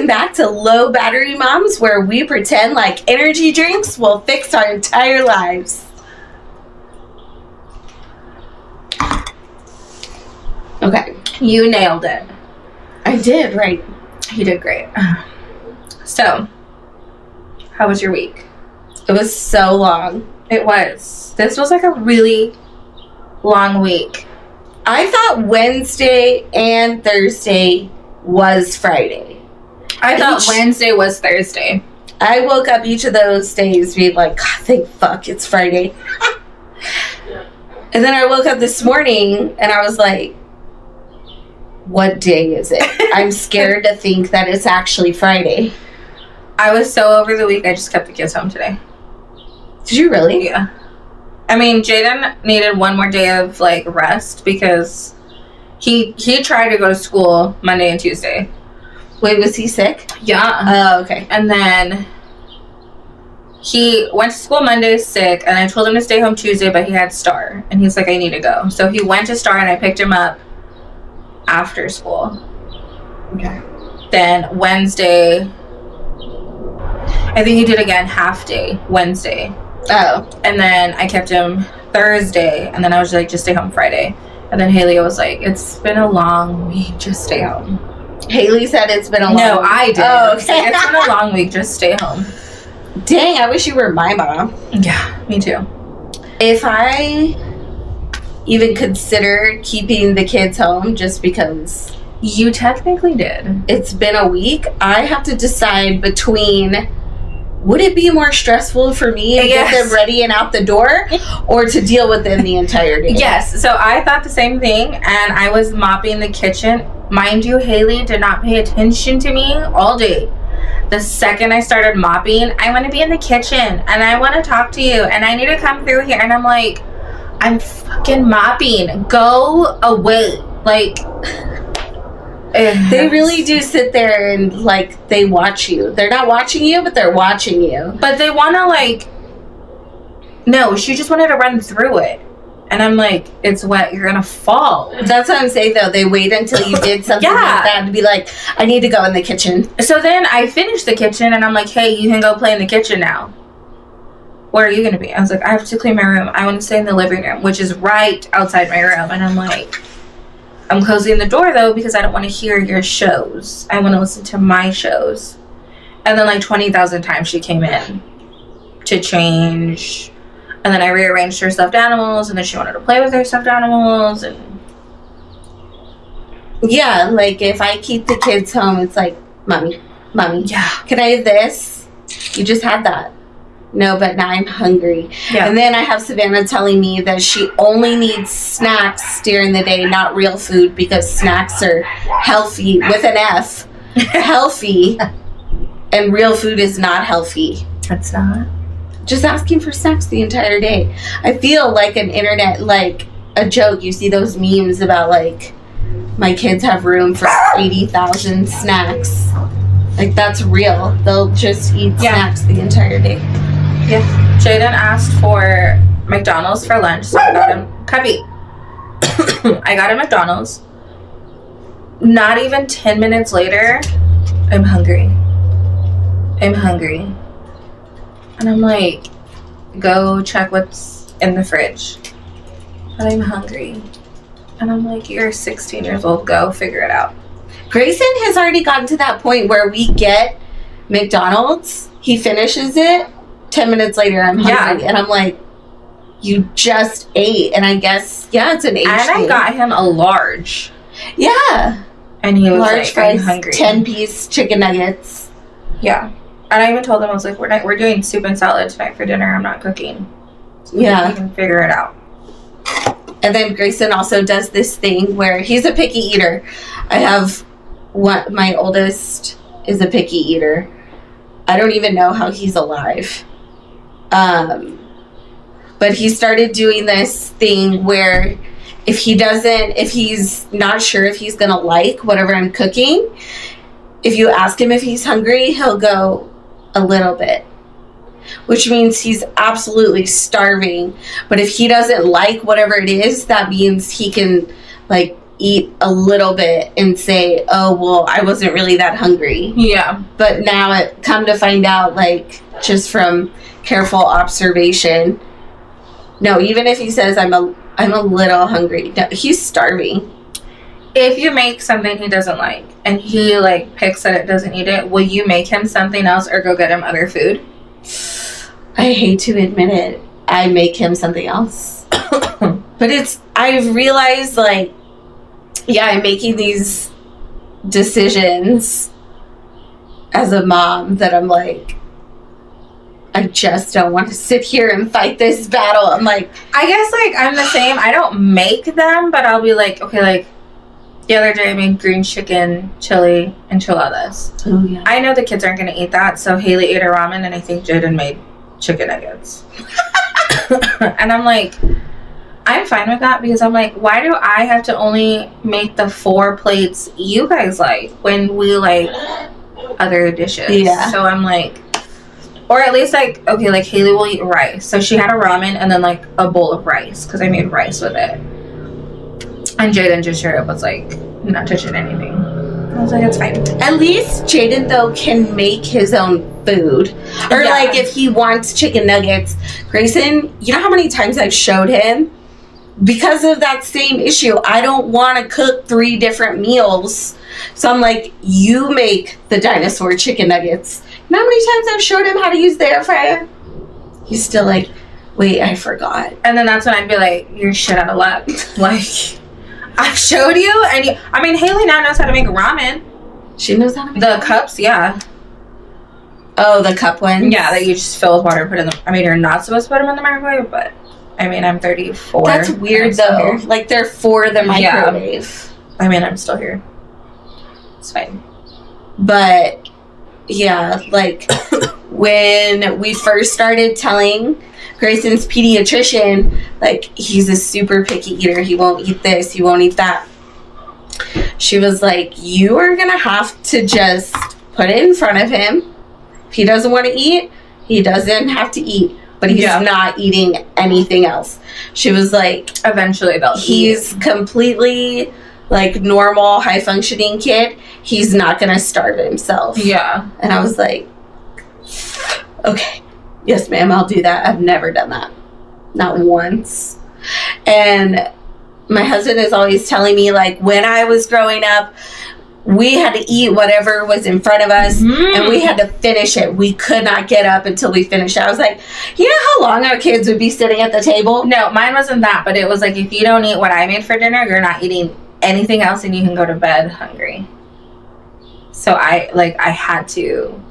Welcome back to Low Battery Moms, where we pretend like energy drinks will fix our entire lives. Okay. You nailed it. I did, right? You did great. So, how was your week? It was so long. It was. This was like a really long week. I thought Wednesday and Thursday was Friday. I thought Wednesday was Thursday. I woke up each of those days being like, God, thank fuck, it's Friday. And then I woke up this morning and I was like, what day is it? I'm scared to think that it's actually Friday. I was so over the week, I just kept the kids home today. Did you really? Yeah. I mean, Jaden needed one more day of, like, rest because he tried to go to school Monday and Tuesday. Wait, was he sick? Yeah. Oh, okay. And then he went to school Monday sick, and I told him to stay home Tuesday, but he had Star. And he's like, I need to go. So he went to Star, and I picked him up after school. Okay. Then Wednesday, I think he did again half day Wednesday. Oh. And then I kept him Thursday, and then I was like, just stay home Friday. And then Haley was like, it's been a long week, just stay home. Haley said it's been a long week. No, I did. Oh, okay. It's been a long week, just stay home. Dang, I wish you were my mom. Yeah, me too. If I even considered keeping the kids home just because You technically did. it's been a week, I have to decide between, would it be more stressful for me to get them ready and out the door, or to deal with them the entire day? Yes, so I thought the same thing, and I was mopping the kitchen. Mind you, Haley did not pay attention to me all day. The second I started mopping, I want to be in the kitchen, and I want to talk to you, and I need to come through here. And I'm like, I'm fucking mopping. Go away. Like, They really do sit there and, like, they watch you. They're not watching you, but they're watching you. But they want to, like, no, she just wanted to run through it. And I'm like, it's wet. You're going to fall. That's what I'm saying, though. They wait until you did something like that to be like, I need to go in the kitchen. So then I finished the kitchen, and I'm like, hey, you can go play in the kitchen now. Where are you going to be? I was like, I have to clean my room. I want to stay in the living room, which is right outside my room. And I'm like, I'm closing the door, though, because I don't want to hear your shows. I want to listen to my shows. And then, like, 20,000 times she came in to change. And then I rearranged her stuffed animals, and then she wanted to play with her stuffed animals. And yeah, like, if I keep the kids home, it's like, Mommy, yeah. can I have this? You just had that. No, but now I'm hungry. Yeah. And then I have Savannah telling me that she only needs snacks during the day, not real food, because snacks are healthy, with an F, healthy, and real food is not healthy. It's not. Just asking for snacks the entire day. I feel like an internet, like a joke. You see those memes about, like, my kids have room for 80,000 snacks. Like, that's real. They'll just eat snacks the entire day. Yeah. Jaden asked for McDonald's for lunch, so I got him Cubby. I got him McDonald's. Not even 10 minutes later, I'm hungry. And I'm like, go check what's in the fridge. But I'm hungry. And I'm like, you're 16 years old, go figure it out. Grayson has already gotten to that point where we get McDonald's, he finishes it, 10 minutes later I'm hungry. And I'm like, you just ate. And I guess, it's an age thing. And I got him a large. Yeah. And he was large like, fries, I'm hungry. 10-piece chicken nuggets. Yeah. And I even told him, I was like, we're doing soup and salad tonight for dinner. I'm not cooking. So you can figure it out. And then Grayson also does this thing where he's a picky eater. I have my oldest is a picky eater. I don't even know how he's alive. But he started doing this thing where if he's not sure if he's going to like whatever I'm cooking, if you ask him if he's hungry, he'll go a little bit, which means he's absolutely starving. But if he doesn't like whatever it is, that means he can, like, eat a little bit and say, oh, well, I wasn't really that hungry. Yeah. But now it come to find out, like, just from careful observation, no, even if he says I'm a little hungry, no, he's starving. If you make something he doesn't like and he like picks that it doesn't eat it, will you make him something else or go get him other food? I hate to admit it, I make him something else. But I've realized, like, yeah, I'm making these decisions as a mom that I'm like, I just don't want to sit here and fight this battle. I'm like, I guess, like, I'm the same. I don't make them, but I'll be like, okay, like, the other day I made green chicken, chili, enchiladas. oh yeah. I know the kids aren't going to eat that, so Haley ate her ramen, and I think Jaden made chicken nuggets. And I'm like, I'm fine with that, because I'm like, why do I have to only make the 4 plates you guys like when we like other dishes? Yeah. So I'm like, or at least like, okay, like Haley will eat rice. So she had a ramen and then like a bowl of rice because I made rice with it. And Jaden just straight up was like, not touching anything. I was like, it's fine. At least Jaden, though, can make his own food. Or, Yeah. like, if he wants chicken nuggets. Grayson, you know how many times I've showed him? Because of that same issue, I don't want to cook 3 different meals. So I'm like, you make the dinosaur chicken nuggets. You know how many times I've showed him how to use the air fryer? He's still like, wait, I forgot. And then that's when I'd be like, you're shit out of luck. Like, I showed you, and you, I mean, Haley now knows how to make ramen. She knows how to make The cups, yeah. Oh, the cup ones? Yeah, that you just fill with water and put in the, I mean, you're not supposed to put them in the microwave, but, I mean, I'm 34. That's weird, though. Like, they're for the microwave. Yeah. I mean, I'm still here. It's fine. But, yeah, like, when we first started telling Grayson's pediatrician, like, he's a super picky eater. He won't eat this. He won't eat that. She was like, you are going to have to just put it in front of him. If he doesn't want to eat, he doesn't have to eat. But he's not eating anything else. She was like, eventually they'll he's completely, like, normal, high-functioning kid. He's not going to starve himself. Yeah. And I was like, okay. Yes, ma'am, I'll do that. I've never done that. Not once. And my husband is always telling me, like, when I was growing up, we had to eat whatever was in front of us, and we had to finish it. We could not get up until we finished it. I was like, you know how long our kids would be sitting at the table? No, mine wasn't that, but it was like, if you don't eat what I made for dinner, you're not eating anything else, and you can go to bed hungry. So I had to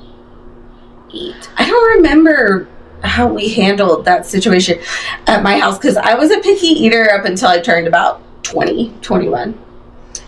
eat. I don't remember how we handled that situation at my house, because I was a picky eater up until I turned about 20, 21.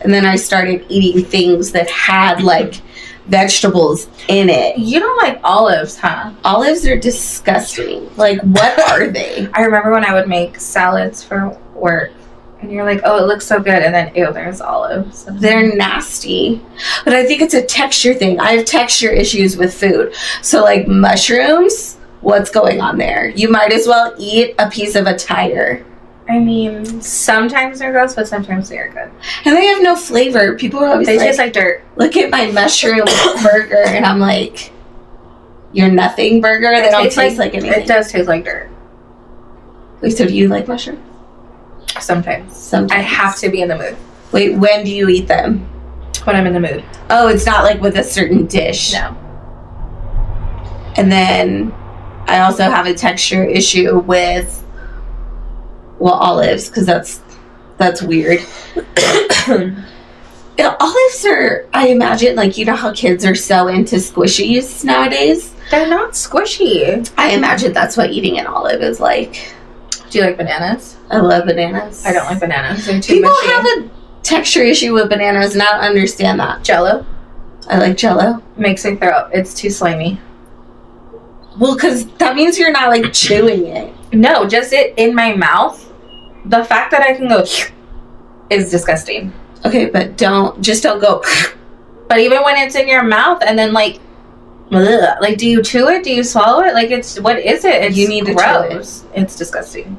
And then I started eating things that had, like, vegetables in it. You don't like olives, huh? Olives are disgusting. Like, what are they? I remember when I would make salads for work, and you're like, oh, it looks so good, and then, ew, there's olives. They're nasty. But I think it's a texture thing. I have texture issues with food. So, like, mushrooms, what's going on there? You might as well eat a piece of a tire. I mean, sometimes they're gross, but sometimes they are good. And they have no flavor. People are always They taste like dirt. Look at my mushroom burger, and I'm like, your nothing burger? They don't taste like anything. It does taste like dirt. Wait, so do you like mushrooms? Sometimes. Sometimes. I have to be in the mood. Wait, when do you eat them? When I'm in the mood. Oh, it's not like with a certain dish. No. And then I also have a texture issue with, well, olives, because that's weird. Yeah, olives are, I imagine, like, you know how kids are so into squishies nowadays? They're not squishy. I imagine that's what eating an olive is like. Do you like bananas? I love bananas. I don't like bananas. They're too People mushy. have a texture issue with bananas, and I don't understand that. Jell-O I like Jell-O. makes me throw up. It's too slimy. Well, because that means you're not, like, chewing it. No, just it in my mouth. The fact that I can go is disgusting. Okay, but don't go. But even when it's in your mouth and then like, ugh, like, do you chew it? Do you swallow it? Like, it's, what is it? It's You need to chew gross. It's disgusting.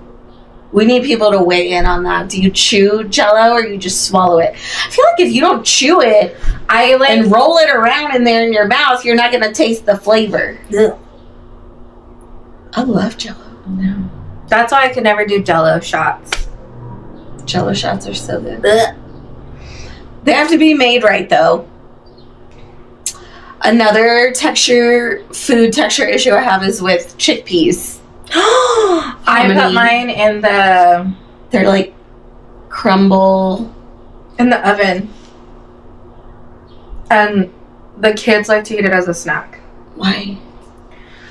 We need people to weigh in on that. Do you chew Jell-O or you just swallow it? I feel like if you don't chew it and roll it around in there in your mouth, you're not going to taste the flavor. Ugh. I love Jell-O. No. That's why I could never do Jell-O shots. Jell-O shots are so good. Ugh. They have to be made right, though. Another food texture issue I have is with chickpeas. I put mine in the... They're like crumble. In the oven. And the kids like to eat it as a snack. Why?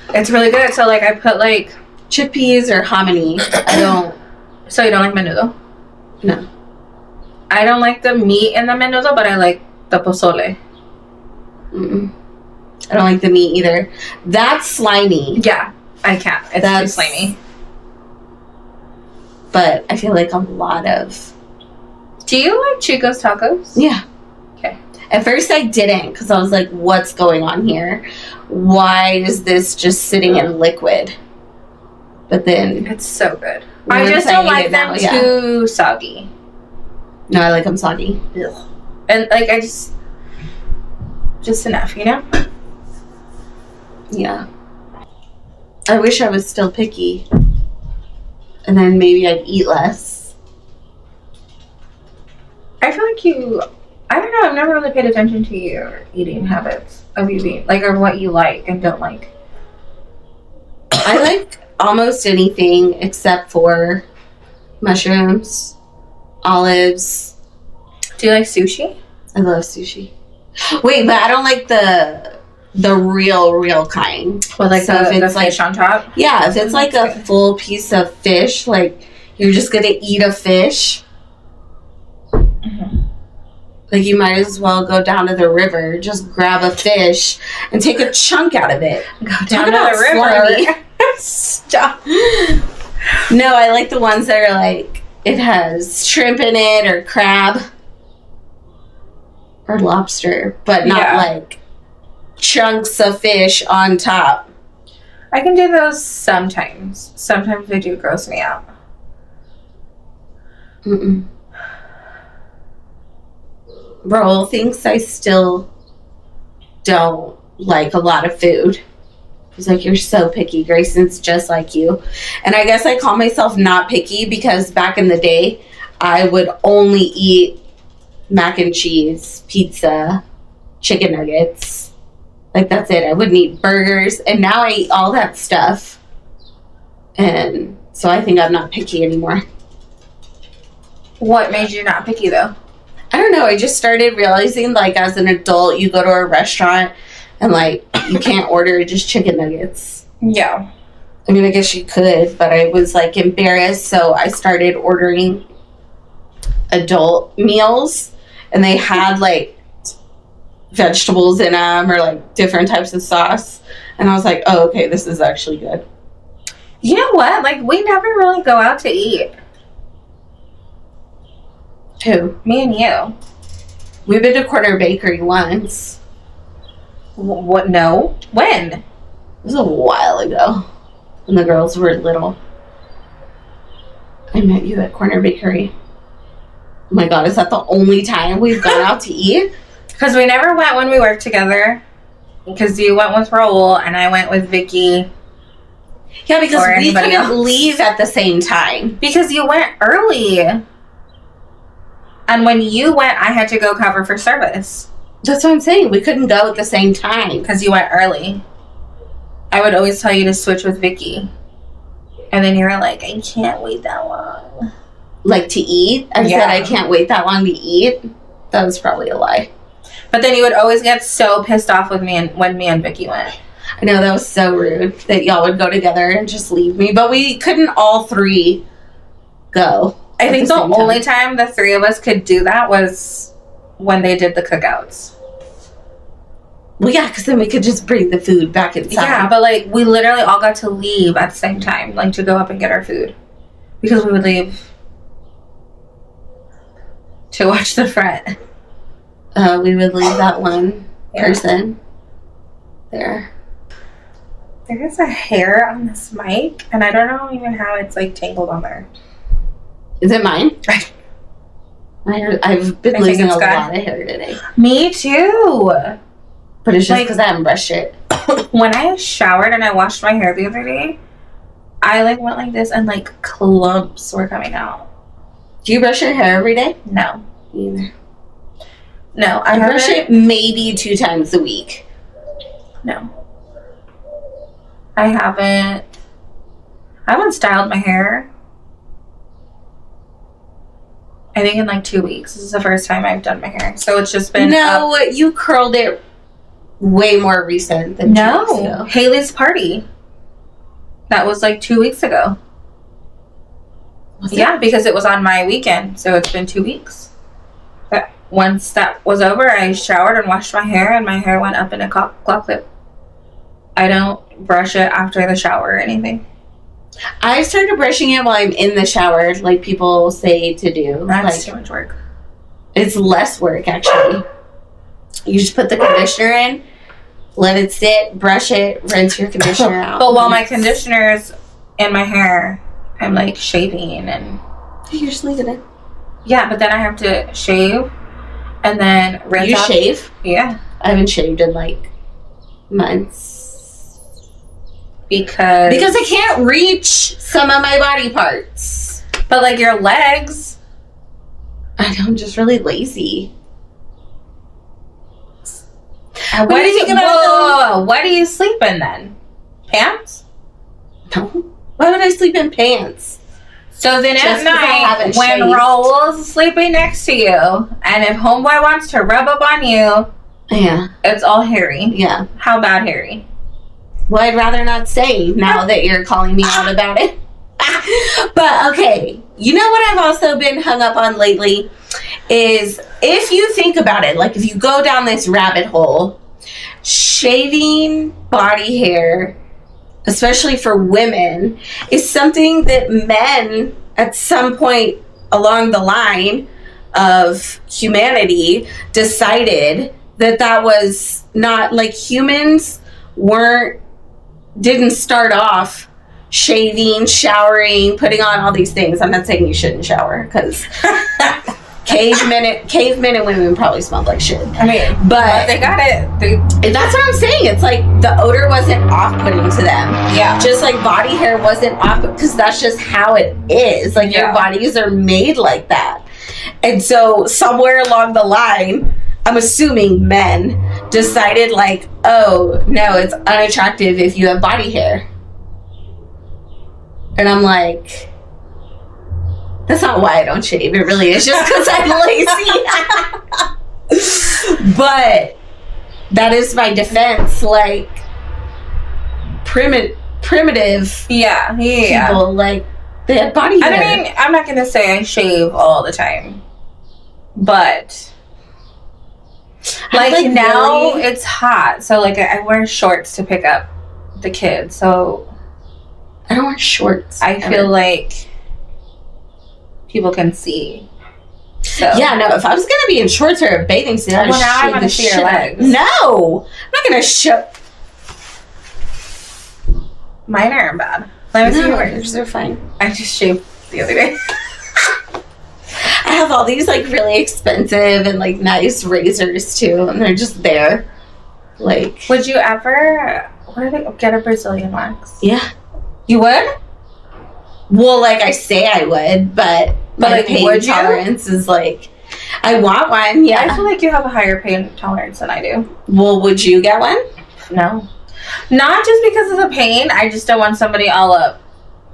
It's really good. So, like, I put, like... Chickpeas or hominy. I don't... So you don't like menudo? No. I don't like the meat in the menudo, but I like the pozole. Mm-mm. I don't like the meat either. That's slimy. Yeah, I can't. It's too slimy. But I feel like a lot of... Do you like Chico's tacos? Yeah. Okay. At first I didn't, because I was like, what's going on here? Why is this just sitting in liquid? But then... It's so good. I just don't like them too soggy. No, I like them soggy. Ugh. And, like, I just enough, you know? Yeah. I wish I was still picky. And then maybe I'd eat less. I feel like I don't know, I've never really paid attention to your eating habits of you being, like, or what you like and don't like. I like almost anything except for mushrooms, olives. Do you like sushi? I love sushi. Wait, but I don't like the real kind. With like the fish on top? Yeah, if it's like a full piece of fish, like you're just gonna eat a fish. Mm-hmm. Like you might as well go down to the river, just grab a fish and take a chunk out of it. Go down to the river. Stop. No, I like the ones that are like it has shrimp in it or crab or lobster, but not like chunks of fish on top. I can do those sometimes. Sometimes they do gross me out. Mm-mm. Bro thinks I still don't like a lot of food. He's like, you're so picky. Grayson's just like you. And I guess I call myself not picky because back in the day, I would only eat mac and cheese, pizza, chicken nuggets. Like, that's it. I wouldn't eat burgers. And now I eat all that stuff. And so I think I'm not picky anymore. What made you not picky, though? I don't know. I just started realizing, like, as an adult, you go to a restaurant and, like, you can't order just chicken nuggets. Yeah. I mean, I guess you could, but I was, like, embarrassed. So I started ordering adult meals. And they had, like, vegetables in them or, like, different types of sauce. And I was like, oh, okay, this is actually good. You know what? Like, we never really go out to eat. Who? Me and you. We've been to Corner Bakery once. What? No. When? It was a while ago. When the girls were little. I met you at Corner Bakery. Oh my god, is that the only time we've gone out to eat? Because we never went when we worked together. Because you went with Raul and I went with Vicky. Yeah, because we couldn't leave at the same time. Because you went early. And when you went, I had to go cover for service. That's what I'm saying. We couldn't go at the same time. Because you went early. I would always tell you to switch with Vicky. And then you were like, I can't wait that long. Like to eat? I said I can't wait that long to eat? That was probably a lie. But then you would always get so pissed off with me and when me and Vicky went. I know, that was so rude that y'all would go together and just leave me. But we couldn't all three go. I think the only time the three of us could do that was when they did the cookouts. Well, yeah, because then we could just bring the food back inside. Yeah, but like we literally all got to leave at the same time, like to go up and get our food. Because we would leave to watch the front. We would leave that one person there. There is a hair on this mic, and I don't know even how it's like tangled on there. Is it mine? I've been losing a lot of hair today. Me too. But it's just because I haven't brushed it. When I showered and I washed my hair the other day, I like went like this and like clumps were coming out. Do you brush your hair every day? No. Either. No, I brush it maybe 2 times a week. No. I haven't styled my hair, I think, in like 2 weeks. This is the first time I've done my hair. So it's just been you curled it way more recent than 2 weeks ago. Haley's party. That was like 2 weeks ago. Yeah, because it was on my weekend. So it's been 2 weeks. But once that was over, I showered and washed my hair, and my hair went up in a claw clip. I don't brush it after the shower or anything. I started brushing it while I'm in the shower, like people say to do. That's too much work. It's less work, actually. You just put the conditioner in, let it sit, brush it, rinse your conditioner out. But while my conditioner's in my hair, I'm like shaving and... You just leave it in. Yeah, but then I have to shave and then rinse You off. shave? Yeah. I haven't shaved in like months. Because I can't reach some of my body parts. But like your legs. I'm just really lazy. What do you sleep in then? Pants? No. Why would I sleep in pants? So then Just at night, when Raul's sleeping next to you, and if homeboy wants to rub up on you, yeah, it's all hairy. Yeah. How bad hairy? Well, I'd rather not say now that you're calling me out about it. But, okay, you know what I've also been hung up on lately is if you think about it, like if you go down this rabbit hole, shaving body hair, especially for women, is something that men at some point along the line of humanity decided that was not, like, humans didn't start off shaving, showering, putting on all these things. I'm not saying you shouldn't shower, because cavemen and women probably smelled like shit. I mean, but they got it. That's what I'm saying. It's like the odor wasn't off-putting to them. Yeah. Just like body hair wasn't off, because that's just how it is. Like, your bodies are made like that. And so somewhere along the line, I'm assuming men decided, like, oh, no, it's unattractive if you have body hair. And I'm like, that's not why I don't shave. It really is just because I'm lazy. But that is my defense. Like, primitive people, like, they had body hair. I mean, I'm not going to say I shave all the time. But... Like now, really? It's hot, so like I wear shorts to pick up the kids. So I don't wear shorts. I feel like people can see. So yeah, no. If I was gonna be in shorts or a bathing suit, I'd now I'm gonna see your legs. No, I'm not gonna show. Mine aren't bad. Let me see yours. They're fine. I just shaved the other day. I have all these, like, really expensive and, like, nice razors, too, and they're just there. Like... Would you ever... get a Brazilian wax? Yeah. You would? Well, like, I say I would, but my like, pain tolerance is, like... I want one, yeah. I feel like you have a higher pain tolerance than I do. Well, would you get one? No. Not just because of the pain, I just don't want somebody all up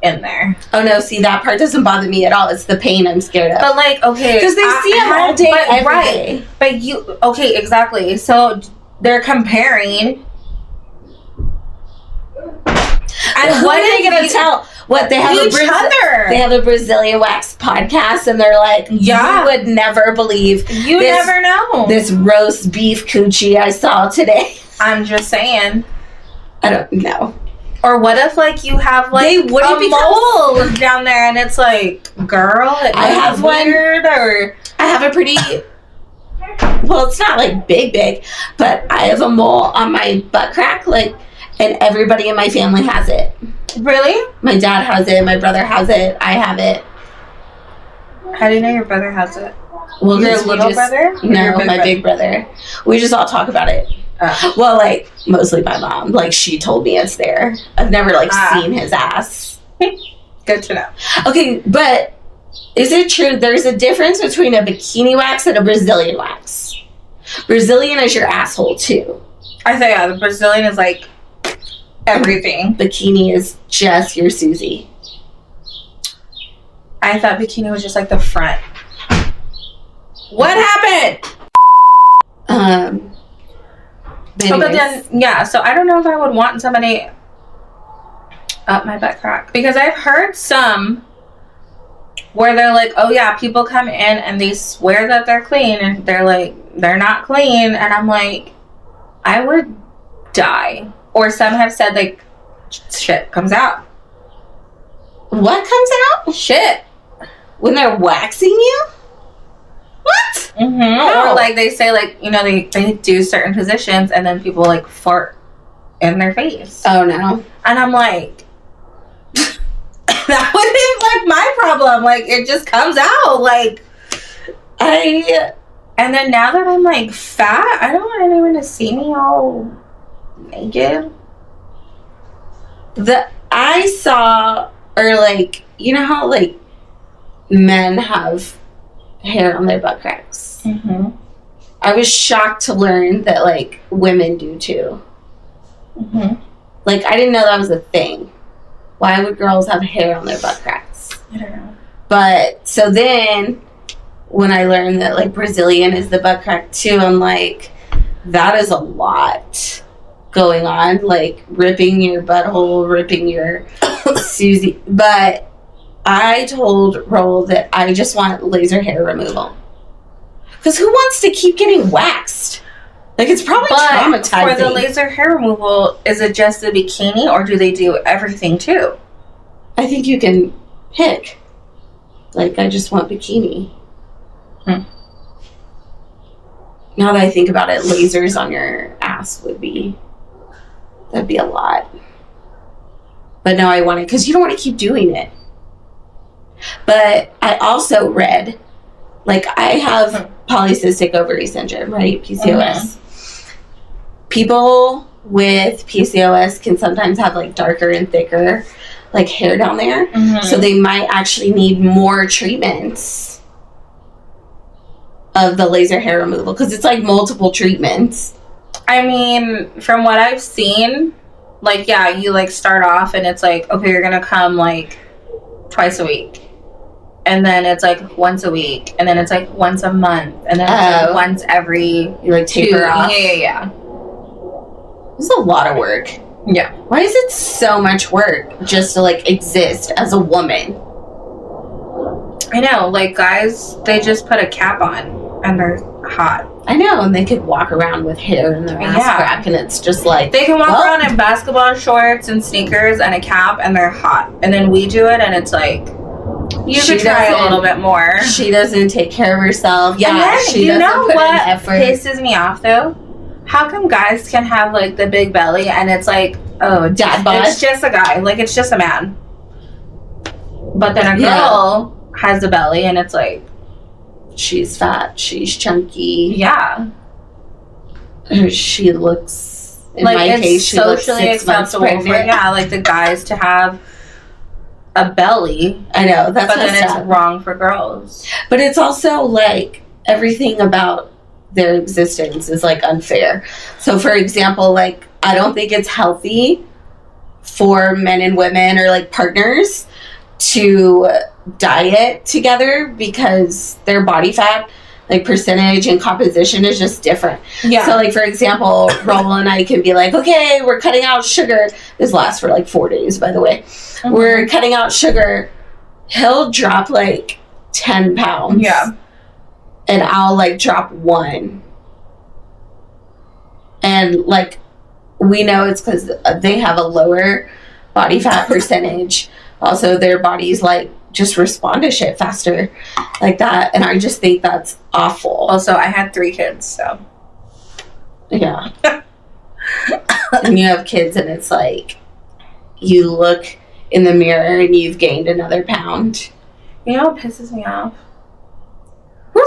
in there. Oh no, see, that part doesn't bother me at all. It's the pain I'm scared of. But like, okay, because they see it all day, every day. But you, okay, exactly. So they're comparing. And what are they gonna tell? What they have each other? They have a Brazilian wax podcast, and they're like, yeah, you would never believe. You never know this roast beef coochie I saw today. I'm just saying. I don't know. Or what if, like, you have, like, a mole down there and it's like, girl, I have weird, or... I have a pretty... Well, it's not, like, big, but I have a mole on my butt crack, like, and everybody in my family has it. Really? My dad has it, my brother has it, I have it. How do you know your brother has it? Well, your little brother? No, my big brother. We just all talk about it. Well, like, mostly my mom. Like, she told me it's there. I've never, like, seen his ass. Good to know. Okay, but is it true there's a difference between a bikini wax and a Brazilian wax? Brazilian is your asshole, too. I say, yeah, the Brazilian is, like, everything. Bikini is just your Susie. I thought bikini was just, like, the front. What happened? But then, yeah, so I don't know if I would want somebody up my butt crack. Because I've heard some where they're like, oh, yeah, people come in and they swear that they're clean. And they're like, they're not clean. And I'm like, I would die. Or some have said, like, shit comes out. What comes out? Shit. When they're waxing you? What? Mm-hmm. Oh. Or like they say, like, you know, they do certain positions and then people like fart in their face. Oh no. And I'm like, that wouldn't like my problem. Like it just comes out. Like and then now that I'm like fat, I don't want anyone to see me all naked. I saw, or like, you know how like men have hair on their butt cracks. Mm-hmm. I was shocked to learn that like women do too. Mm-hmm. Like I didn't know that was a thing. Why would girls have hair on their butt cracks? I don't know. But so then when I learned that like Brazilian is the butt crack too, I'm like, that is a lot going on. Like ripping your butthole, ripping your Susie. But I told Roll that I just want laser hair removal. Because who wants to keep getting waxed? Like, it's probably traumatizing. For the laser hair removal, is it just the bikini or do they do everything too? I think you can pick. Like, I just want bikini. Now that I think about it, lasers on your ass that'd be a lot. But no, I want it because you don't want to keep doing it. But I also read, like, I have polycystic ovary syndrome, right? PCOS. People with PCOS can sometimes have, like, darker and thicker, like, hair down there. Mm-hmm. So they might actually need more treatments of the laser hair removal because it's, like, multiple treatments. I mean, from what I've seen, like, yeah, you, like, start off and it's like, okay, you're going to come, like, twice a week. And then it's like once a week, and then it's like once a month, and then it's like once every you like taper off. Yeah. This is a lot of work. Yeah. Why is it so much work just to like exist as a woman? I know, like guys, they just put a cap on and they're hot. I know, and they could walk around with hair in their ass crack, and it's just like they can walk around in basketball shorts and sneakers and a cap, and they're hot. And then we do it, and it's like. You should try a little bit more. She doesn't take care of herself. Yeah, and then, she doesn't put in what effort. Pisses me off though? How come guys can have like the big belly and it's like, oh, dad bod? It's just a guy, like it's just a man. But then a girl has a belly and it's like, she's fat, she's chunky. Yeah. She looks. In like my it's case, she looks socially 6 months acceptable pregnant. for like the guys to have a belly. I know, that's but then it's wrong for girls. But it's also like everything about their existence is like unfair. So for example, like I don't think it's healthy for men and women or like partners to diet together because their body fat like percentage and composition is just different. Yeah. So like for example, Raul and I can be like, okay, we're cutting out sugar. This lasts for like 4 days, by the way. Mm-hmm. We're cutting out sugar. He'll drop like 10 pounds. Yeah. And I'll like drop 1. And like we know it's because they have a lower body fat percentage. Also, their bodies like just respond to shit faster like that, and I just think that's awful. Also, I had 3 kids, so yeah. And you have kids and it's like you look in the mirror and you've gained another pound. You know what pisses me off?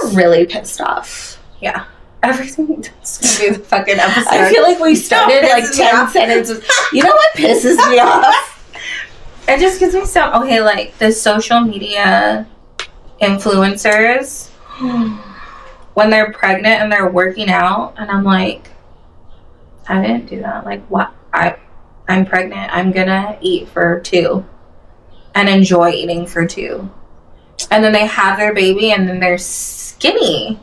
we're really pissed off. Yeah. Everything is going to be the fucking episode. I feel like we started like 10 sentences. You know what pisses me off? It just gives me so... Okay, like, the social media influencers, when they're pregnant and they're working out, and I'm like, I didn't do that. Like, what? I'm pregnant. I'm going to eat for 2 and enjoy eating for 2. And then they have their baby and then they're skinny.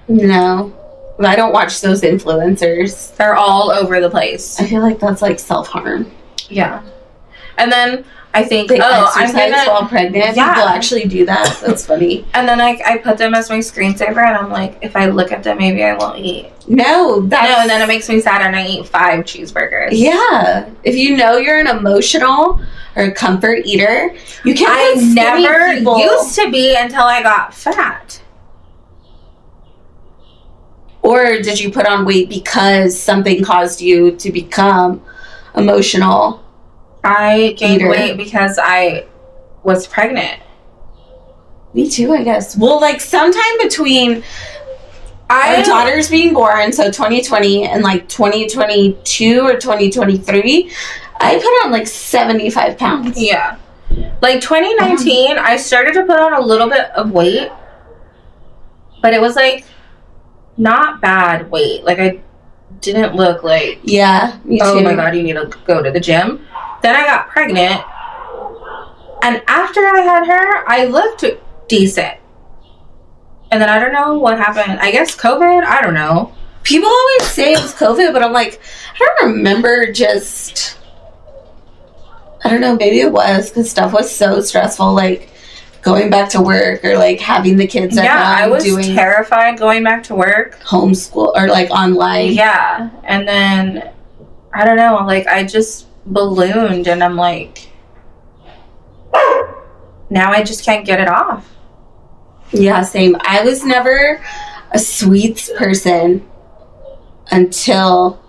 No. I don't watch those influencers. They're all over the place. I feel like that's like self-harm. Yeah. And then I think, they I'm gonna... while pregnant. Yeah. People actually do that. That's funny. And then I put them as my screensaver, and I'm like, if I look at them, maybe I won't eat. No, and then it makes me sad, and I eat 5 cheeseburgers. Yeah. If you know you're an emotional or a comfort eater, you can't. I never used to be until I got fat. Or did you put on weight because something caused you to become emotional? I gained weight because I was pregnant. Me too, I guess. Well, like sometime between our daughters being born, so 2020 and like 2022 or 2023, I put on like 75 pounds. Yeah. Like 2019, I started to put on a little bit of weight, but it was like not bad weight. Like I didn't look like, yeah, me too. Oh my God, you need to go to the gym. Then I got pregnant, and after I had her, I looked decent. And then I don't know what happened. I guess COVID? I don't know. People always say it was COVID, but I'm like, I don't remember just... I don't know, maybe it was, because stuff was so stressful, like going back to work or like having the kids at home. Yeah, I was terrified going back to work. Homeschool, or like online. Yeah, and then, I don't know, like I just ballooned, and I'm like, now I just can't get it off. Yeah, same. I was never a sweets person until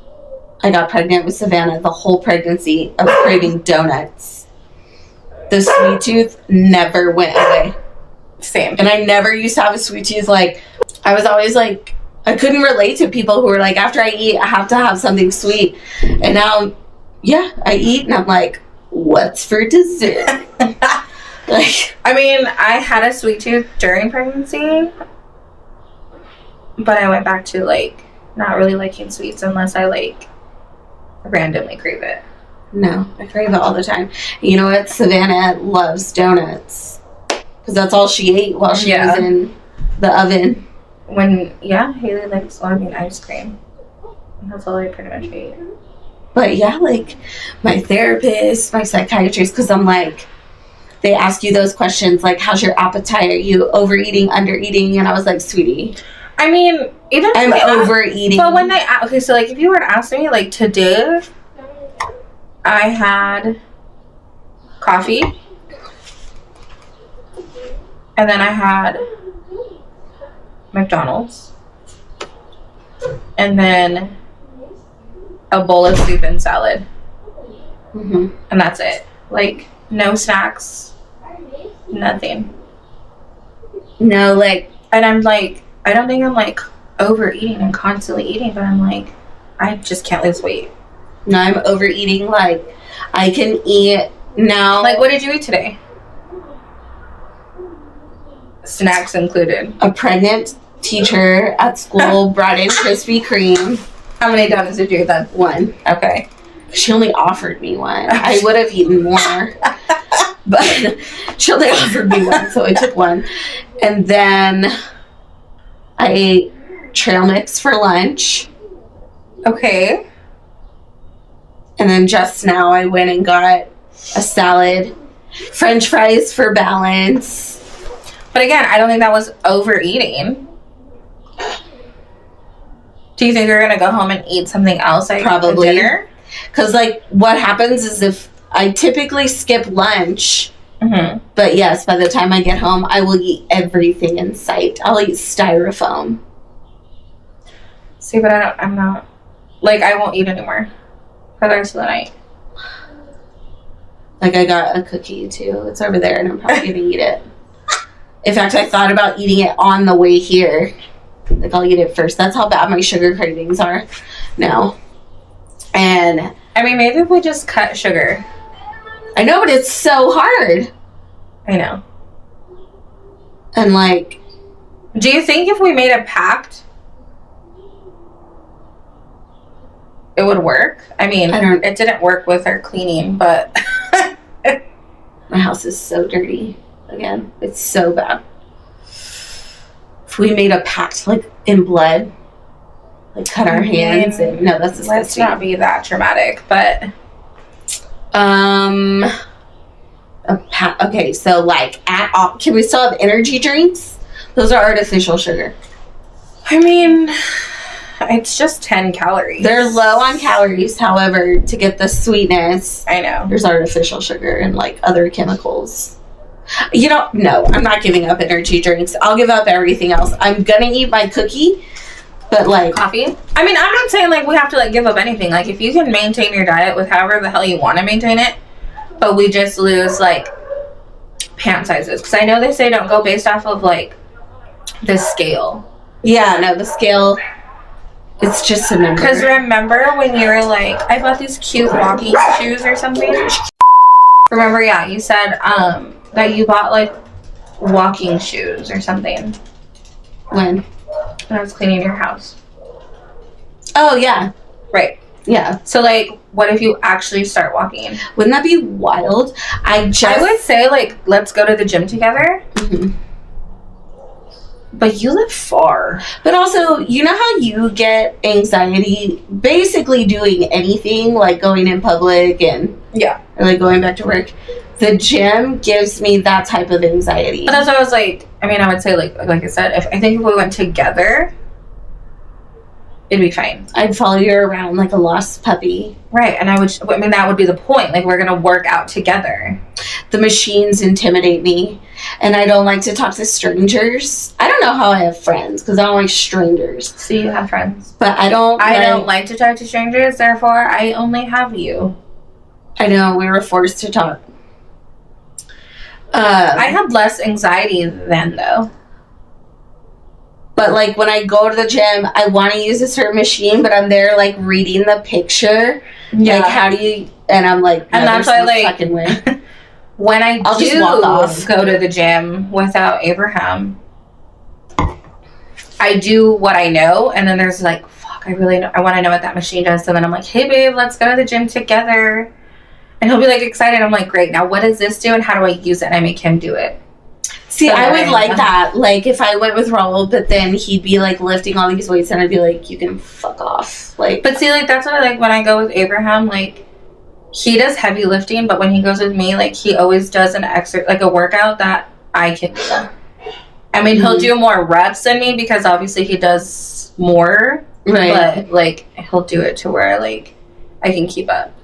I got pregnant with Savannah. The whole pregnancy, I was craving donuts. The sweet tooth never went away. Same. And I never used to have a sweet tooth. Like, I was always like, I couldn't relate to people who were like, after I eat, I have to have something sweet. And now, yeah, I eat and I'm like, what's for dessert? Like, I mean, I had a sweet tooth during pregnancy, but I went back to like not really liking sweets unless I like randomly crave it. No, I crave it all the time. You know what? Savannah loves donuts because that's all she ate while she was in the oven. Haley likes ice cream. And that's all I pretty much ate. But yeah, like my therapist, my psychiatrist, because I'm like, they ask you those questions like, how's your appetite? Are you overeating, undereating? And I was like, sweetie, I mean, I'm overeating. But when they so like if you were to ask me like today, I had coffee, and then I had McDonald's, and then a bowl of soup and salad, and that's it. Like no snacks, nothing. No, like, and I'm like, I don't think I'm like overeating and constantly eating, but I'm like, I just can't lose weight. No, I'm overeating. Like, I can eat now. Like, what did you eat today? Snacks included. A pregnant teacher at school brought in Krispy Kreme. How many donuts did you eat then? 1. Okay. She only offered me 1. I would have eaten more. But she only offered me 1, so I took 1. And then I ate trail mix for lunch. Okay. And then just now I went and got a salad, French fries for balance. But again, I don't think that was overeating. Do you think you're going to go home and eat something else like probably dinner? Because like what happens is if I typically skip lunch, but yes, by the time I get home, I will eat everything in sight. I'll eat styrofoam. See, but I'm not, like, I won't eat anymore for the rest of the night. Like, I got a cookie, too. It's over there, and I'm probably going to eat it. In fact, I thought about eating it on the way here. Like, I'll eat it first. That's how bad my sugar cravings are now. And I mean, maybe if we just cut sugar. I know, but it's so hard. I know. And like, do you think if we made a pact, it would work? I mean, it didn't work with our cleaning, but my house is so dirty. Again, it's so bad. If we made a pact, like in blood, like cut our hands, and no, that's disgusting. Let's not be that dramatic, but okay, so like can we still have energy drinks? Those are artificial sugar. I mean, it's just 10 calories. They're low on calories, however, to get the sweetness, I know, there's artificial sugar and like other chemicals. You know, no, I'm not giving up energy drinks. I'll give up everything else. I'm gonna eat my cookie, but like coffee. I mean, I'm not saying like we have to like give up anything. Like if you can maintain your diet with however the hell you want to maintain it, but we just lose like pant sizes, because I know they say don't go based off of like the scale. Yeah, no, the scale, it's just a number. Because remember when you were like, I bought these cute walking shoes or something? Remember, yeah, you said that you bought like walking shoes or something. When I was cleaning your house. Oh, yeah. Right. Yeah. So like, what if you actually start walking? Wouldn't that be wild? I would say like, let's go to the gym together. Mm-hmm. But you live far. But also, you know how you get anxiety basically doing anything, like going in public and or like going back to work? The gym gives me that type of anxiety. But that's why I was like, I mean, I would say like I said, I think if we went together, it'd be fine. I'd follow you around like a lost puppy. Right, and that would be the point. Like, we're going to work out together. The machines intimidate me, and I don't like to talk to strangers. I don't know how I have friends, because I don't like strangers. So you have friends. But I don't like to talk to strangers, therefore I only have you. I know, we were forced to talk. I had less anxiety then, though. But, like, when I go to the gym, I want to use a certain machine, but I'm there, like, reading the picture. Yeah. Like, how do you... And I'm like, no, and that's why, like... fucking way. When I'll just walk off. Go to the gym without Abraham, I do what I know, and then there's, like, fuck, I want to know what that machine does. So then I'm like, hey, babe, let's go to the gym together. And he'll be, like, excited. I'm like, great, now what does this do, and how do I use it? And I make him do it. See, I would like that. Like, if I went with Raul, but then he'd be, like, lifting all these weights, and I'd be like, you can fuck off. Like, but see, like, that's what I like when I go with Abraham. Like, he does heavy lifting, but when he goes with me, like, he always does a workout that I can do. I mean, he'll do more reps than me because obviously he does more. Right. But, like, he'll do it to where, like, I can keep up.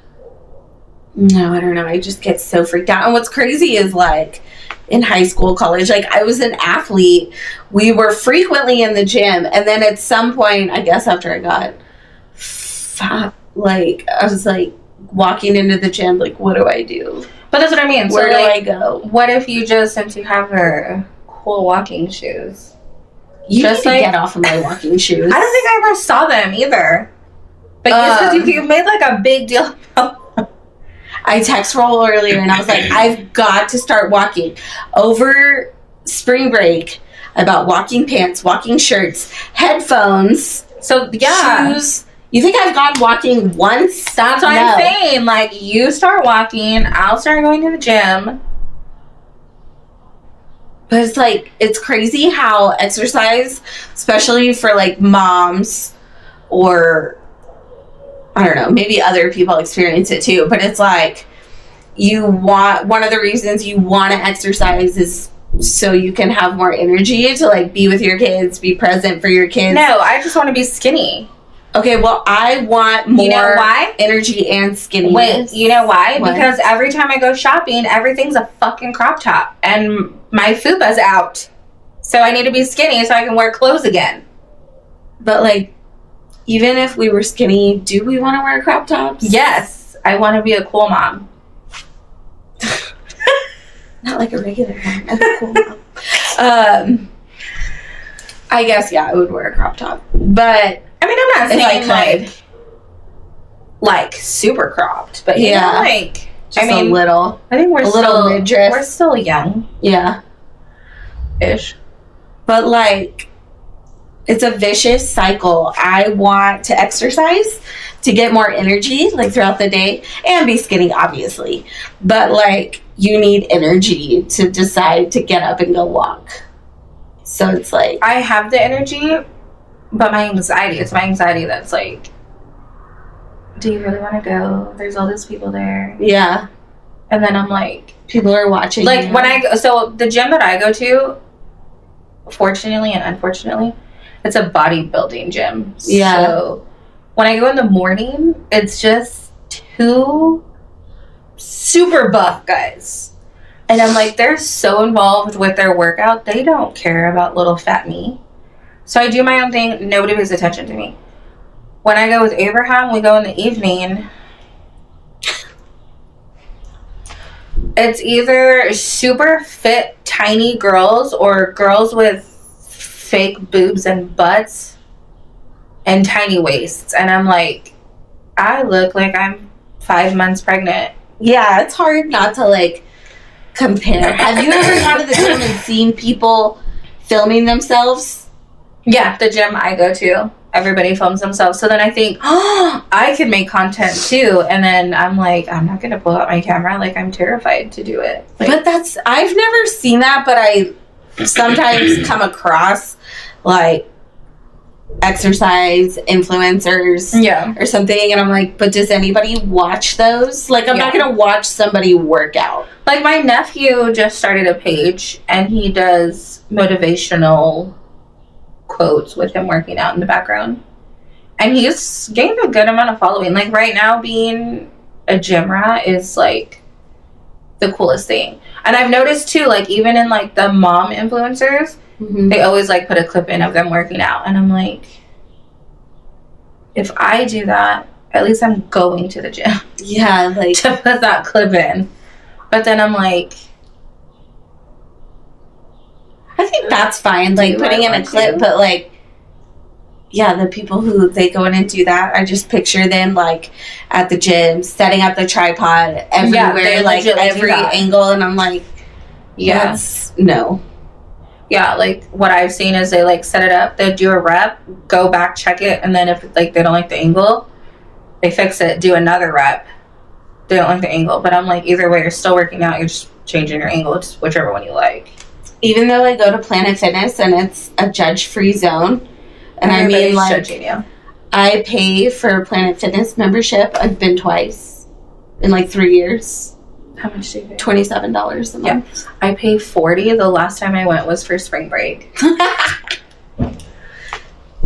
No, I don't know. I just get so freaked out. And what's crazy is, like, in high school, college, like, I was an athlete. We were frequently in the gym. And then at some point, I guess after I got fat, like, I was, like, walking into the gym, like, what do I do? But that's what I mean. Where do I go? What if you just, since you have her cool walking shoes, you just, like, get off of my walking shoes. I don't think I ever saw them either. But yes, because you made, like, a big deal about I texted Raul earlier, and I was like, I've got to start walking. Over spring break, I bought walking pants, walking shirts, headphones, shoes. You think I've gone walking once? That's what I'm saying. Like, you start walking, I'll start going to the gym. But it's like, it's crazy how exercise, especially for, like, moms or... I don't know, maybe other people experience it too, but it's like one of the reasons you want to exercise is so you can have more energy to, like, be with your kids, be present for your kids. No, I just want to be skinny. Okay, well, I want more energy and skinniness. Wait, you know why? What? Because every time I go shopping, everything's a fucking crop top, and my fupa's out. So I need to be skinny so I can wear clothes again. But, like, even if we were skinny, do we want to wear crop tops? Yes. I want to be a cool mom. Not like a regular mom. I'm a cool mom. I guess, yeah, I would wear a crop top. But I mean, I'm not if saying I could, like super cropped, but yeah, like just a little. I think we're a still little midriff. We're still young, Yeah, ish. but like, it's a vicious cycle. I want to exercise to get more energy, like throughout the day, and be skinny, obviously. But like, you need energy to decide to get up and go walk. So it's like, I have the energy, but my anxiety. It's my anxiety that's like, do you really want to go? There's all these people there. yeah. And then I'm like, People are watching. like when I go, so the gym that I go to, fortunately and unfortunately, it's a bodybuilding gym. Yeah. So when I go in the morning, it's just two super buff guys. And I'm like, they're so involved with their workout, they don't care about little fat me. So I do my own thing. Nobody pays attention to me. When I go with Abraham, we go in the evening. It's either super fit, tiny girls or girls with fake boobs and butts and tiny waists. And I'm like, I look like I'm 5 months pregnant. Yeah, it's hard not to like compare. Have you ever gone to the gym and seen people filming themselves? Yeah, the gym I go to, everybody films themselves. So then I think, oh, I could make content too. And then I'm like, I'm not going to pull out my camera. Like, I'm terrified to do it. Like, But I've never seen that, but I sometimes come across like exercise influencers yeah. or something, and I'm like, but does anybody watch those? Like, I'm not going to watch somebody work out. Like, my nephew just started a page, and he does motivational quotes with him working out in the background. And he's gained a good amount of following. Like, right now, being a gym rat is, like, the coolest thing. And I've noticed, too, like, even in, like, the mom influencers, they always, like, put a clip in of them working out. And I'm like, if I do that, at least I'm going to the gym. Yeah, like, to put that clip in. But then I'm like, I think that's fine, like putting in a clip, but like, yeah, the people who they go in and do that, I just picture them like at the gym, setting up the tripod everywhere, like every angle, and I'm like, yes, no. Yeah, like what I've seen is they like set it up, they do a rep, go back, check it, and then if like they don't like the angle, they fix it, do another rep. They don't like the angle, but I'm like, either way, you're still working out, you're just changing your angle, it's whichever one you like. Even though I go to Planet Fitness and it's a judge-free zone, and everybody's, I mean, like, judging you. I pay for Planet Fitness membership. I've been twice in like 3 years. How much do you pay? $27 a month. Yeah. I pay $40. The last time I went was for spring break.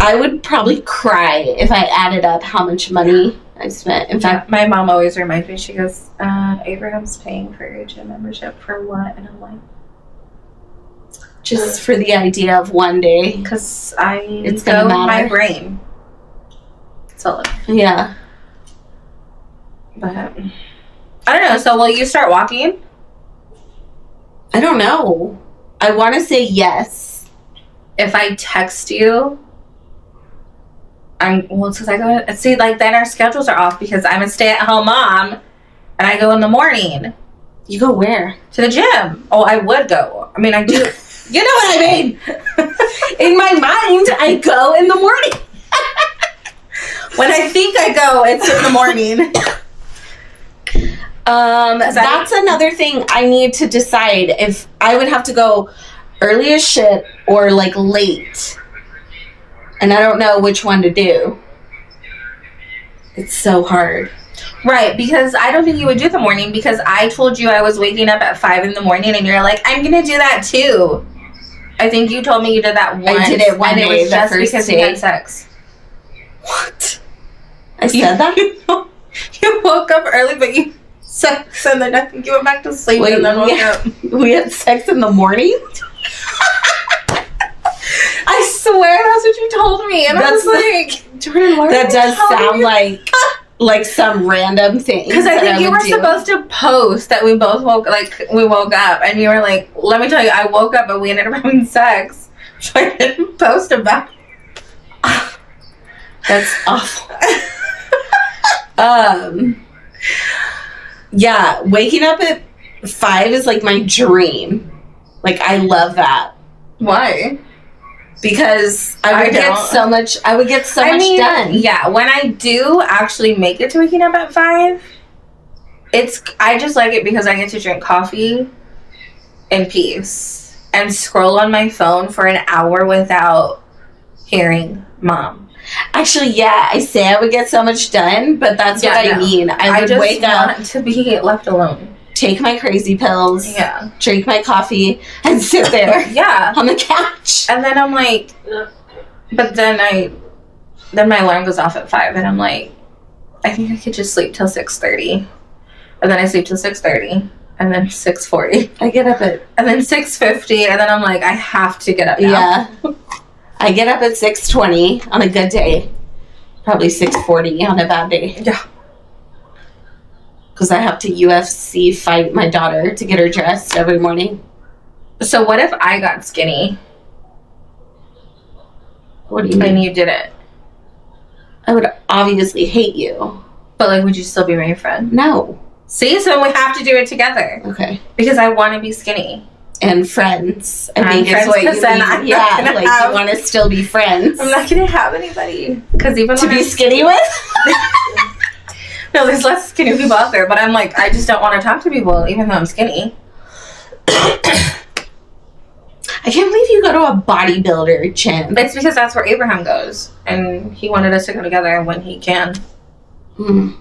I would probably cry if I added up how much money I spent. In fact, my mom always reminds me, she goes, Abraham's paying for your gym membership for what? And I'm like, just for the idea of one day. Because it's going to matter. My brain. So, yeah. But, I don't know. So, will you start walking? I don't know. I want to say yes. If I text you, it's because I go, see, like, then our schedules are off because I'm a stay-at-home mom, and I go in the morning. You go where? To the gym. Oh, I would go. I mean, I do. You know what I mean? In my mind, I go in the morning. When I think I go, it's in the morning. That's another thing I need to decide if I would have to go early as shit or like late. And I don't know which one to do. It's so hard. Right, because I don't think you would do the morning because I told you I was waking up at 5 in the morning and you're like, I'm going to do that too. I think you told me you did that once. I did it one day, and it was just first because day. you had sex. What? I said that? You woke up early, but you sex and then I think you went back to sleep. Wait, and then woke up. We had sex in the morning? I swear that's what you told me. And I was like, Jordan, why that does sound like like some random thing. Because I think you were supposed to post that we both woke up, and you were like, let me tell you, I woke up and we ended up having sex. So I didn't post about it. That's awful. Yeah, waking up at 5 is like my dream. Like, I love that. Why? Because I would get so much done. Yeah, when I do actually make it to waking up at 5, I just like it because I get to drink coffee in peace and scroll on my phone for an hour without hearing Mom. Actually, yeah, I say I would get so much done, but that's what I mean. I would wake up, want to be left alone, take my crazy pills, drink my coffee, and sit there on the couch. And then I'm like, but then my alarm goes off at 5, and I'm like, I think I could just sleep till 6:30. And then I sleep till 6:30, and then 6:40. I get up at... And then 6:50, and then I'm like, I have to get up now. Yeah. I get up at 6:20 on a good day. Probably 6:40 on a bad day. Yeah. Because I have to UFC fight my daughter to get her dressed every morning. So what if I got skinny? What do you mean? And you didn't? I would obviously hate you. But, like, would you still be my friend? No. See? So we have to do it together. Okay. Because I want to be skinny. And friends. I think it's what you mean. Yeah, like you want to still be friends. I'm not going to have anybody. Because even to be skinny with? No, there's less skinny people out there. But I'm like, I just don't want to talk to people, even though I'm skinny. I can't believe you go to a bodybuilder gym. It's because that's where Abraham goes. And he wanted us to go together when he can. So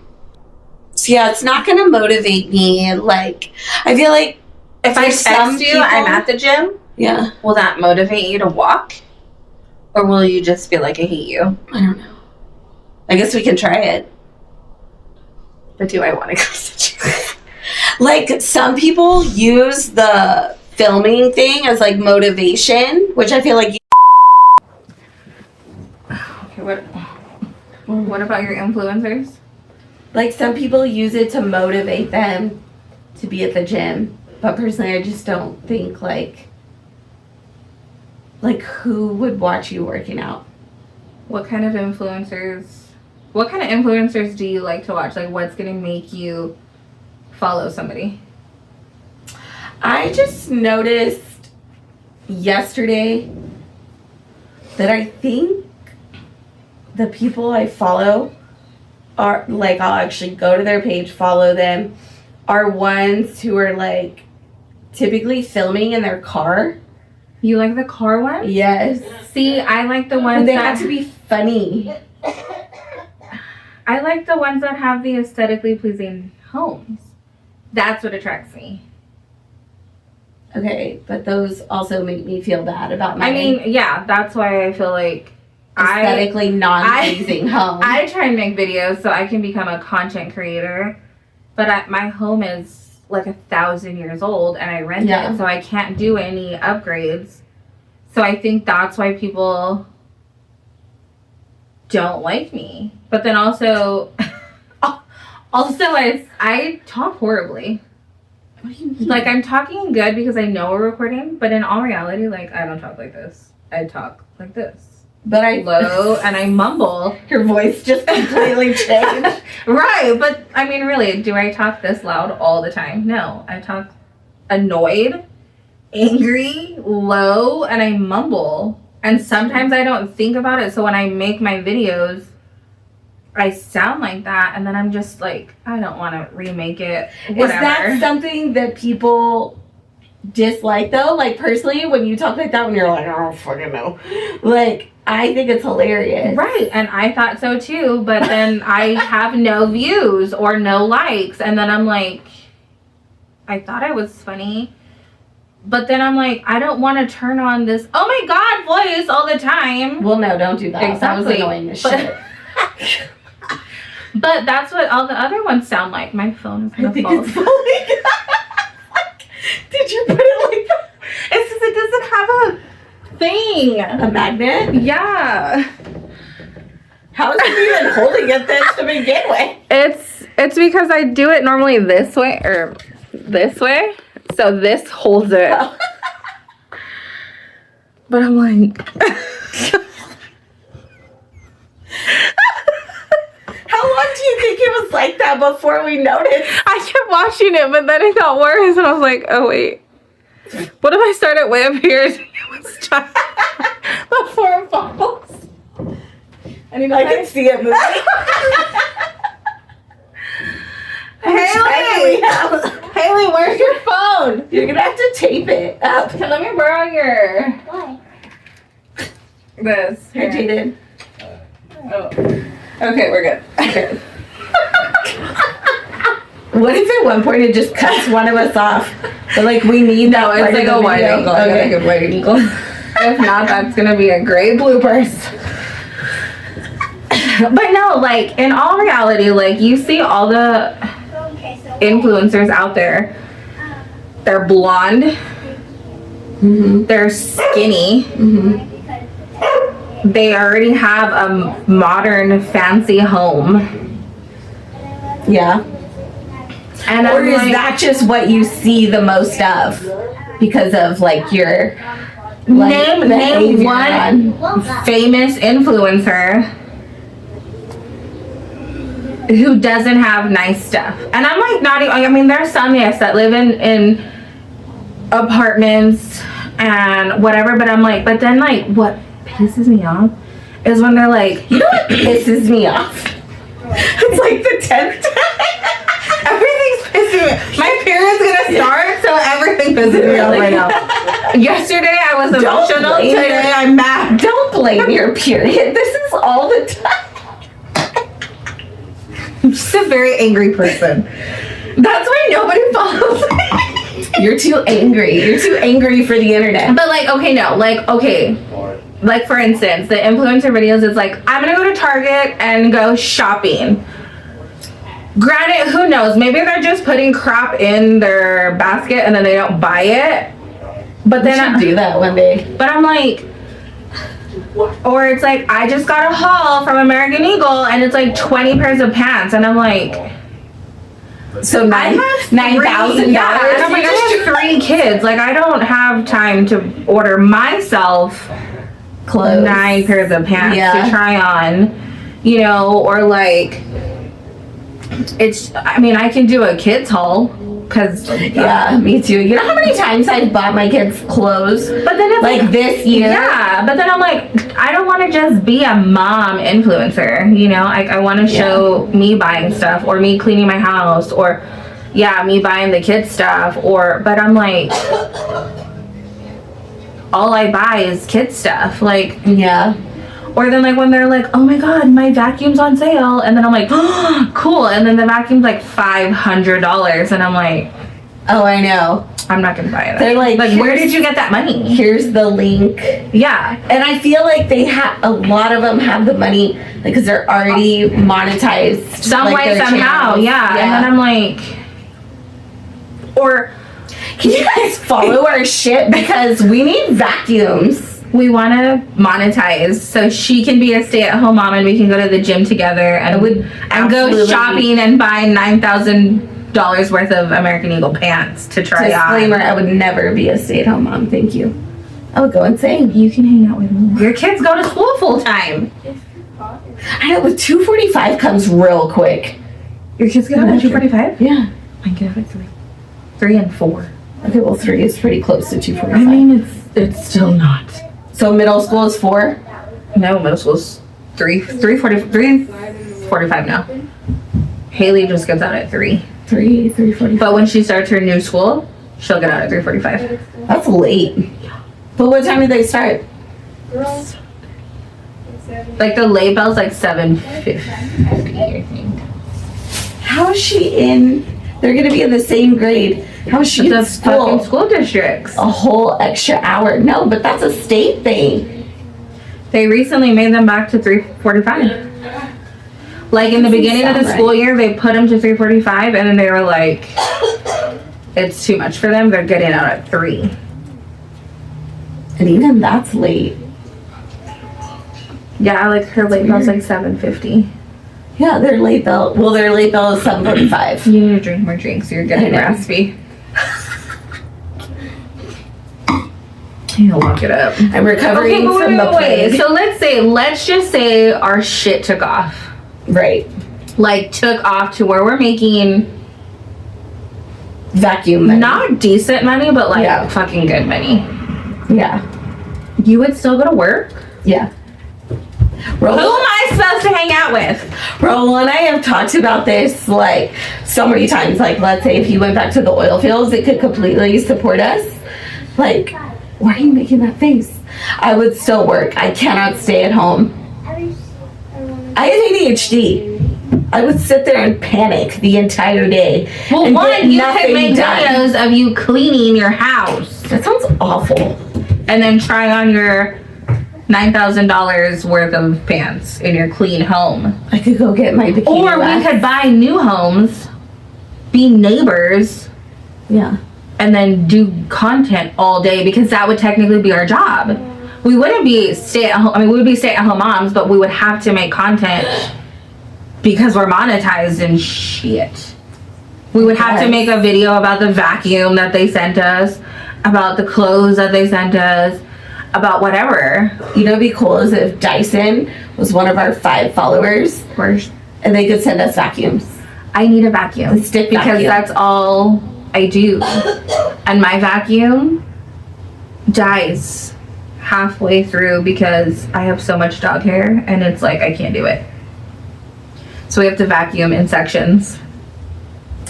yeah, it's not going to motivate me. Like, I feel like if I text you, I'm at the gym, will that motivate you to walk? Or will you just be like, I hate you? I don't know. I guess we can try it. But do I want to go to the gym? Like, some people use the filming thing as, like, motivation, which I feel like Okay, what about your influencers? Like, some people use it to motivate them to be at the gym. But personally, I just don't think, like, who would watch you working out? What kind of influencers do you like to watch? Like, what's going to make you follow somebody? I just noticed yesterday that I think the people I follow are, like, I'll actually go to their page, follow them, are ones who are, like, typically filming in their car. You like the car ones? Yes. See, I like the ones they have to be funny. I like the ones that have the aesthetically pleasing homes. That's what attracts me. Okay, but those also make me feel bad about my... I mean, yeah, that's why I feel like aesthetically non-pleasing home. I try and make videos so I can become a content creator, but my home is like 1,000 years old and I rent it, so I can't do any upgrades. So I think that's why people don't like me. But then also I talk horribly. What do you mean? Like, I'm talking good because I know we're recording, but in all reality, like, I don't talk like this. I talk like this. But I low and I mumble. Your voice just completely changed. Right, but I mean, really, do I talk this loud all the time? No, I talk annoyed, angry, low, and I mumble. And sometimes I don't think about it, so when I make my videos, I sound like that, and then I'm just like, I don't want to remake it. Whatever. Is that something that people dislike, though? Like, personally, when you talk like that, when you're like, I don't fucking know. Like, I think it's hilarious. Right, and I thought so too, but then I have no views or no likes, and then I'm like, I thought I was funny, but then I'm like, I don't want to turn on this, oh my god, voice all the time. Well, no, don't do that. Exactly. That was annoying as shit. But that's what all the other ones sound like. My phone is gonna fall. Did you put it like that? It's because it doesn't have a thing. A magnet? Yeah. How is he even holding it then to begin with? It's because I do it normally this way or this way. So this holds it. Oh. But I'm like How long do you think it was like that before we noticed? I kept watching it, but then it got worse and I was like, oh wait. What if I start it way up here and it was trying before it falls? I can see it moving. Haley, where's your phone? You're gonna have to tape it up. Let me borrow your Why? this. Here, Jaden. Oh. Okay, we're good. Okay. What if at one point it just cuts one of us off? But like we need that. No, it's like a wide angle. Okay. Like a wide angle. If not, that's gonna be a great bloopers. But no, like in all reality, like you see all the influencers out there. They're blonde. Mm-hmm. They're skinny. Mm-hmm. They already have a modern, fancy home. Yeah. And Or I'm is like, that just what you see the most of? Because of like your like, name behavior one on- famous influencer who doesn't have nice stuff. And I'm like, not even, I mean, there's some, yes, that live in apartments and whatever, but I'm like, but then like, what pisses me off is when they're like, You know what pisses me off? It's like the 10th time. everything's pissing me. My period's gonna start, so everything pisses me off right now. Yesterday I was emotional. blame Today it. I'm mad. Don't blame your period. This is all the time. I'm just a very angry person. That's why nobody follows me. You're too angry. You're too angry for the internet. But like, okay, no, like, okay. Like for instance, the influencer videos is like, I'm gonna go to Target and go shopping. Granted, who knows? Maybe they're just putting crap in their basket and then they don't buy it. But We then should do that one day. But I'm like, or it's like, I just got a haul from American Eagle and it's like 20 pairs of pants. And I'm like, So I have $9,000. Yeah, and I'm like, I have 3 kids. Like, I don't have time to order myself Clothes. 9 pairs of pants Yeah. to try on, you know, or like, it's, I mean, I can do a kids haul because, Yeah, me too. You know how many times I've bought my kids clothes? but then it's Like this year? yeah, but then I'm like, I don't want to just be a mom influencer, you know? I want to show me buying stuff or me cleaning my house or, yeah, me buying the kids stuff or, but I'm like, all I buy is kids stuff. Like, Yeah. or then like when they're like, oh my god, my vacuum's on sale. And then I'm like, oh, cool. And then the vacuum's like $500. And I'm like, Oh, I know. I'm not going to buy it. They're like, where here's- did you get that money? Here's the link. Yeah. And I feel like they have, a lot of them have the money because they're already monetized. Some like, way, their somehow. channels. Yeah. And then I'm like, or Can you guys follow our shit? Because we need vacuums. we want to monetize so she can be a stay-at-home mom and we can go to the gym together and would and go absolutely- shopping and buy $9,000 worth of American Eagle pants to try Disclaimer, on. I would never be a stay-at-home mom. Thank you. I would go insane. You can hang out with me. Your kids go to school full time. I know, but 245 comes real quick. Your kids get out at 2:45? Yeah. I get out at 3 and 4. Okay, well, 3 is pretty close to 245. I mean, it's still not. So middle school is 4? No, middle school's 3:45 now. Haley just gets out at 3. 3:45. But when she starts her new school, she'll get out at 3:45. That's late. But what time do they start? Like the late bell's like 7:50, I think. How is she in? They're gonna be in the same grade. How is she in The school? fucking school districts. A whole extra hour. No, but that's a state thing. They recently made them back to 3:45. Like in the beginning of the sound school year, they put them to 3:45, and then they were like, "It's too much for them. They're getting out at 3." And even that's late. Yeah, like her late bill's like $7.50. Yeah, their late bill. Well, their late bill is $7.45. You need to drink more drinks. You're getting raspy. You lock it up. I'm recovering from the plague. So let's just say our shit took off. Right. Like took off to where we're making vacuum money. Not decent money, but like fucking good money. Yeah. You would still go to work? Yeah. Who am I supposed to hang out with? Raul and I have talked about this like so many times. Like, let's say if he went back to the oil fields, it could completely support us. Like, why are you making that face? I would still work. I cannot stay at home. I have ADHD. I would sit there and panic the entire day. Well, one, you could make videos of you cleaning your house. That sounds awful. And then try on your $9,000 worth of pants in your clean home. I could go get my bikini. Or we could buy new homes, be neighbors. Yeah. And then do content all day, because that would technically be our job. We wouldn't be stay-at-home. I mean, we would be stay-at-home moms, but we would have to make content because we're monetized and shit. We would have to make a video about the vacuum that they sent us, about the clothes that they sent us, about whatever. You know, what'd be cool is if Dyson was one of our 5 followers, and they could send us vacuums. I need a vacuum, stick because vacuum. that's all I do, and my vacuum dies halfway through because I have so much dog hair, and it's like I can't do it. So we have to vacuum in sections.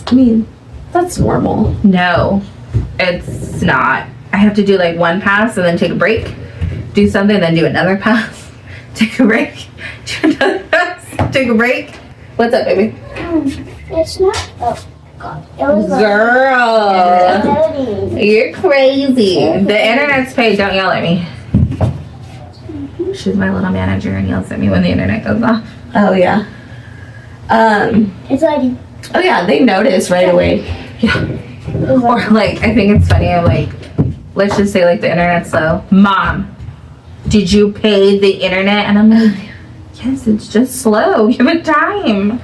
I mean, that's normal. No, it's not. I have to do like one pass and then take a break, do something, then do another pass, take a break, do another pass, take a break. What's up, baby? It's not. Oh God! It was Girl, you're crazy. The internet's paid. Don't yell at me. She's my little manager and yells at me when the internet goes off. Oh yeah. It's like. Oh yeah, they notice right away. Yeah. Or like, I think it's funny. I'm like, let's just say like the internet's slow. Mom, did you pay the internet? And I'm like, yes, it's just slow. Give it time.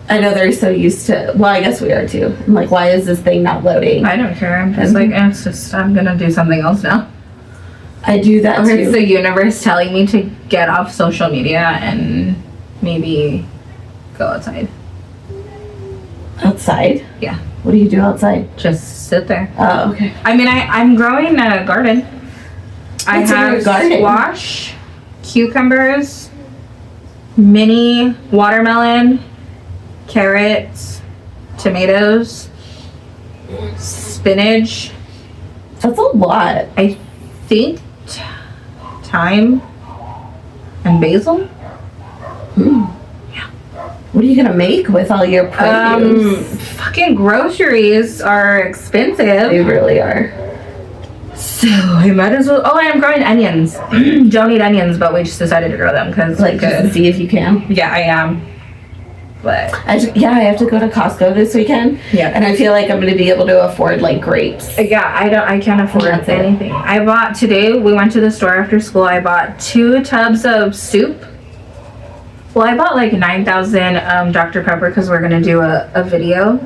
I know they're so used to. Well, I guess we are too. I'm like, why is this thing not loading? I don't care. I'm just like, it's just, I'm gonna do something else now. I do that Or too. it's the universe telling me to get off social media and maybe go outside. Outside? Yeah. What do you do outside? Just sit there. Oh, okay. I mean, I'm growing a garden. I What's in your have garden? squash, cucumbers, mini watermelon, carrots, tomatoes, spinach. That's a lot. I think thyme and basil. What are you gonna make with all your produce? Fucking groceries are expensive. They really are. So I might as well. Oh, I'm growing onions. Don't eat onions, but we just decided to grow them because Like, just to see if you can. Yeah, I am. But I have to go to Costco this weekend. Yeah. And I feel like I'm gonna be able to afford like grapes. yeah, I can't afford That's it. anything. I bought today. We went to the store after school. I bought 2 tubs of soup. Well, I bought like 9,000 Dr. Pepper because we're gonna do a video.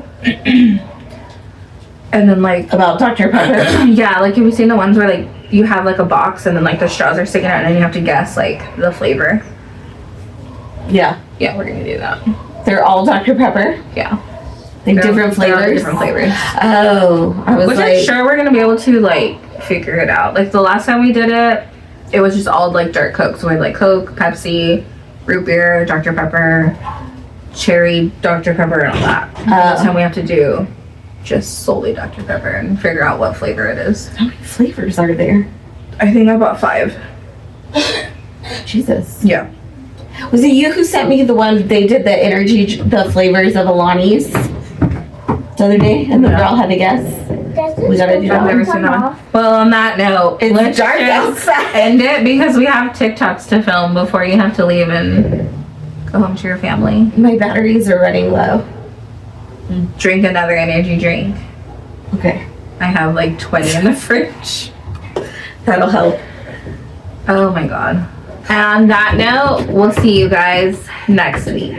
And then like About Dr. Pepper. yeah, like have you seen the ones where like you have like a box and then like the straws are sticking out and then you have to guess like the flavor? Yeah. Yeah, we're gonna do that. They're all Dr. Pepper. Yeah. Like They're different all flavors. different flavors. Oh, I was Which like, I'm sure we're gonna be able to like figure it out. Like the last time we did it, it was just all like dark Coke. So we had like Coke, Pepsi, root beer, Dr. Pepper, cherry Dr. Pepper, and all that. This time we have to do just solely Dr. Pepper and figure out what flavor it is. how many flavors are there? I think I bought 5. Jesus. Yeah. Was it you who sent me the one they did the flavors of Alani's the other day, and the girl had to guess? We gotta do that. I've never seen that one. Well, on that note, It's let's dark just outside. end it because we have TikToks to film before you have to leave and go home to your family. My batteries are running low. Drink another energy drink. Okay, I have like 20 in the fridge. that'll help. Oh my god. And on that note, we'll see you guys next week.